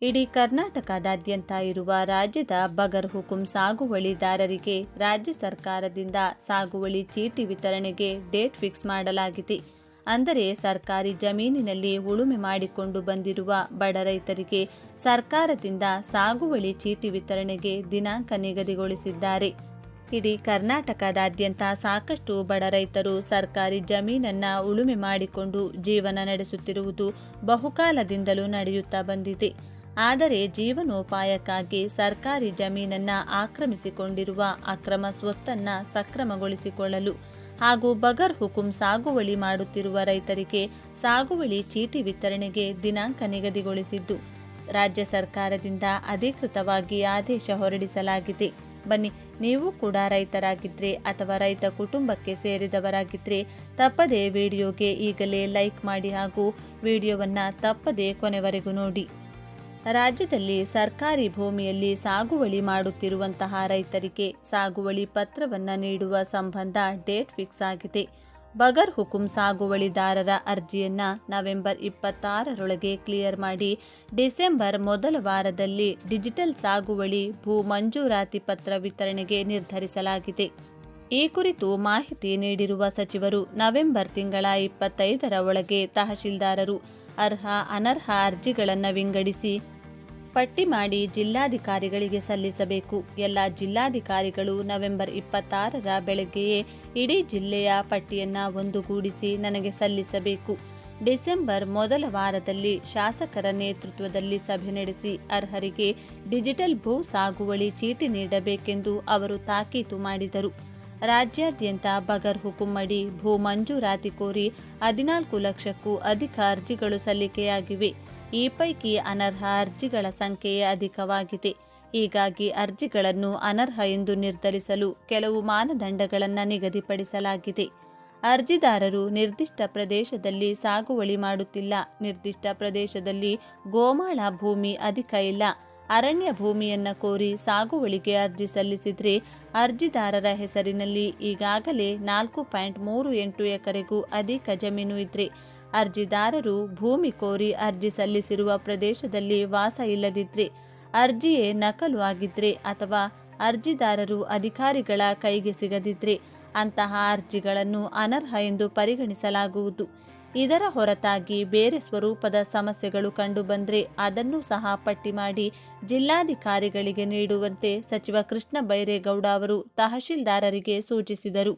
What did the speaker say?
ಇಡೀ ಕರ್ನಾಟಕದಾದ್ಯಂತ ಇರುವ ರಾಜ್ಯದ ಬಗರ್ ಹುಕುಂ ಸಾಗುವಳಿದಾರರಿಗೆ ರಾಜ್ಯ ಸರ್ಕಾರದಿಂದ ಸಾಗುವಳಿ ಚೀಟಿ ವಿತರಣೆಗೆ ಡೇಟ್ ಫಿಕ್ಸ್ ಮಾಡಲಾಗಿದೆ. ಅಂದರೆ ಸರ್ಕಾರಿ ಜಮೀನಿನಲ್ಲಿ ಉಳುಮೆ ಮಾಡಿಕೊಂಡು ಬಂದಿರುವ ಬಡ ರೈತರಿಗೆ ಸರ್ಕಾರದಿಂದ ಸಾಗುವಳಿ ಚೀಟಿ ವಿತರಣೆಗೆ ದಿನಾಂಕ ನಿಗದಿಗೊಳಿಸಿದ್ದಾರೆ. ಇಡೀ ಕರ್ನಾಟಕದಾದ್ಯಂತ ಸಾಕಷ್ಟು ಬಡ ರೈತರು ಸರ್ಕಾರಿ ಜಮೀನನ್ನ ಉಳುಮೆ ಮಾಡಿಕೊಂಡು ಜೀವನ ನಡೆಸುತ್ತಿರುವುದು ಬಹುಕಾಲದಿಂದಲೂ ನಡೆಯುತ್ತಾ ಬಂದಿದೆ. ಆದರೆ ಜೀವನೋಪಾಯಕ್ಕಾಗಿ ಸರ್ಕಾರಿ ಜಮೀನನ್ನ ಆಕ್ರಮಿಸಿಕೊಂಡಿರುವ ಅಕ್ರಮ ಸ್ವತ್ತನ್ನ ಸಕ್ರಮಗೊಳಿಸಿಕೊಳ್ಳಲು ಹಾಗೂ ಬಗರ್ ಹುಕುಂ ಸಾಗುವಳಿ ಮಾಡುತ್ತಿರುವ ರೈತರಿಗೆ ಸಾಗುವಳಿ ಚೀಟಿ ವಿತರಣೆಗೆ ದಿನಾಂಕ ನಿಗದಿಗೊಳಿಸಿದ್ದು ರಾಜ್ಯ ಸರ್ಕಾರದಿಂದ ಅಧಿಕೃತವಾಗಿ ಆದೇಶ ಹೊರಡಿಸಲಾಗಿದೆ. ಬನ್ನಿ, ನೀವು ಕೂಡ ರೈತರಾಗಿದ್ದರೆ ಅಥವಾ ರೈತ ಕುಟುಂಬಕ್ಕೆ ಸೇರಿದವರಾಗಿದ್ದರೆ ತಪ್ಪದೇ ವಿಡಿಯೋಗೆ ಈಗಲೇ ಲೈಕ್ ಮಾಡಿ ಹಾಗೂ ವಿಡಿಯೋವನ್ನು ತಪ್ಪದೇ ಕೊನೆವರೆಗೂ ನೋಡಿ. ರಾಜ್ಯದಲ್ಲಿ ಸರ್ಕಾರಿ ಭೂಮಿಯಲ್ಲಿ ಸಾಗುವಳಿ ಮಾಡುತ್ತಿರುವಂತಹ ರೈತರಿಗೆ ಸಾಗುವಳಿ ಪತ್ರವನ್ನು ನೀಡುವ ಸಂಬಂಧ ಡೇಟ್ ಫಿಕ್ಸ್ ಆಗಿದೆ. ಬಗರ್ ಹುಕುಂ ಸಾಗುವಳಿದಾರರ ಅರ್ಜಿಯನ್ನು ನವೆಂಬರ್ 26ರೊಳಗೆ ಕ್ಲಿಯರ್ ಮಾಡಿ ಡಿಸೆಂಬರ್ ಮೊದಲ ವಾರದಲ್ಲಿ ಡಿಜಿಟಲ್ ಸಾಗುವಳಿ ಭೂ ಮಂಜೂರಾತಿ ಪತ್ರ ವಿತರಣೆಗೆ ನಿರ್ಧರಿಸಲಾಗಿದೆ. ಈ ಕುರಿತು ಮಾಹಿತಿ ನೀಡಿರುವ ಸಚಿವರು ನವೆಂಬರ್ ತಿಂಗಳ 25ರ ಒಳಗೆ ತಹಶೀಲ್ದಾರರು ಅರ್ಹ ಅನರ್ಹ ಅರ್ಜಿಗಳನ್ನು ವಿಂಗಡಿಸಿ ಪಟ್ಟಿ ಮಾಡಿ ಜಿಲ್ಲಾಧಿಕಾರಿಗಳಿಗೆ ಸಲ್ಲಿಸಬೇಕು. ಎಲ್ಲ ಜಿಲ್ಲಾಧಿಕಾರಿಗಳು ನವೆಂಬರ್ 26ರ ಬೆಳಗ್ಗೆಯೇ ಇಡೀ ಜಿಲ್ಲೆಯ ಪಟ್ಟಿಯನ್ನು ಒಂದುಗೂಡಿಸಿ ನನಗೆ ಸಲ್ಲಿಸಬೇಕು. ಡಿಸೆಂಬರ್ ಮೊದಲ ವಾರದಲ್ಲಿ ಶಾಸಕರ ನೇತೃತ್ವದಲ್ಲಿ ಸಭೆ ನಡೆಸಿ ಅರ್ಹರಿಗೆ ಡಿಜಿಟಲ್ ಭೂ ಸಾಗುವಳಿ ಚೀಟಿ ನೀಡಬೇಕೆಂದು ಅವರು ತಾಕೀತು ಮಾಡಿದರು. ರಾಜ್ಯಾದ್ಯಂತ ಬಗರ್ ಹುಕುಂ ಅಡಿ ಭೂ ಮಂಜೂರಾತಿ ಕೋರಿ 14 ಲಕ್ಷಕ್ಕೂ ಅಧಿಕ ಅರ್ಜಿಗಳು ಸಲ್ಲಿಕೆಯಾಗಿವೆ. ಈ ಪೈಕಿ ಅನರ್ಹ ಅರ್ಜಿಗಳ ಸಂಖ್ಯೆಯೇ ಅಧಿಕವಾಗಿದೆ. ಹೀಗಾಗಿ ಅರ್ಜಿಗಳನ್ನು ಅನರ್ಹ ಎಂದು ನಿರ್ಧರಿಸಲು ಕೆಲವು ಮಾನದಂಡಗಳನ್ನು ನಿಗದಿಪಡಿಸಲಾಗಿದೆ. ಅರ್ಜಿದಾರರು ನಿರ್ದಿಷ್ಟ ಪ್ರದೇಶದಲ್ಲಿ ಸಾಗುವಳಿ ಮಾಡುತ್ತಿಲ್ಲ, ನಿರ್ದಿಷ್ಟ ಪ್ರದೇಶದಲ್ಲಿ ಗೋಮಾಳ ಭೂಮಿ ಅಧಿಕ ಇಲ್ಲ, ಅರಣ್ಯ ಭೂಮಿಯನ್ನು ಕೋರಿ ಸಾಗುವಳಿಗೆ ಅರ್ಜಿ ಸಲ್ಲಿಸಿದರೆ ಅರ್ಜಿದಾರರ ಹೆಸರಿನಲ್ಲಿ ಈಗಾಗಲೇ 4.38 ಎಕರೆಗೂ ಅಧಿಕ ಜಮೀನು ಇದ್ರೆ, ಅರ್ಜಿದಾರರು ಭೂಮಿ ಕೋರಿ ಅರ್ಜಿ ಸಲ್ಲಿಸಿರುವ ಪ್ರದೇಶದಲ್ಲಿ ವಾಸ ಇಲ್ಲದಿದ್ದರೆ, ಅರ್ಜಿಯೇ ನಕಲು ಆಗಿದ್ರೆ ಅಥವಾ ಅರ್ಜಿದಾರರು ಅಧಿಕಾರಿಗಳ ಕೈಗೆ ಸಿಗದಿದ್ದರೆ ಅಂತಹ ಅರ್ಜಿಗಳನ್ನು ಅನರ್ಹ ಎಂದು ಪರಿಗಣಿಸಲಾಗುವುದು. ಇದರ ಹೊರತಾಗಿ ಬೇರೆ ಸ್ವರೂಪದ ಸಮಸ್ಯೆಗಳು ಕಂಡುಬಂದರೆ ಅದನ್ನು ಸಹ ಪಟ್ಟಿ ಮಾಡಿ ಜಿಲ್ಲಾಧಿಕಾರಿಗಳಿಗೆ ನೀಡುವಂತೆ ಸಚಿವ ಕೃಷ್ಣ ಬೈರೇಗೌಡ ಅವರು ತಹಶೀಲ್ದಾರರಿಗೆ ಸೂಚಿಸಿದರು.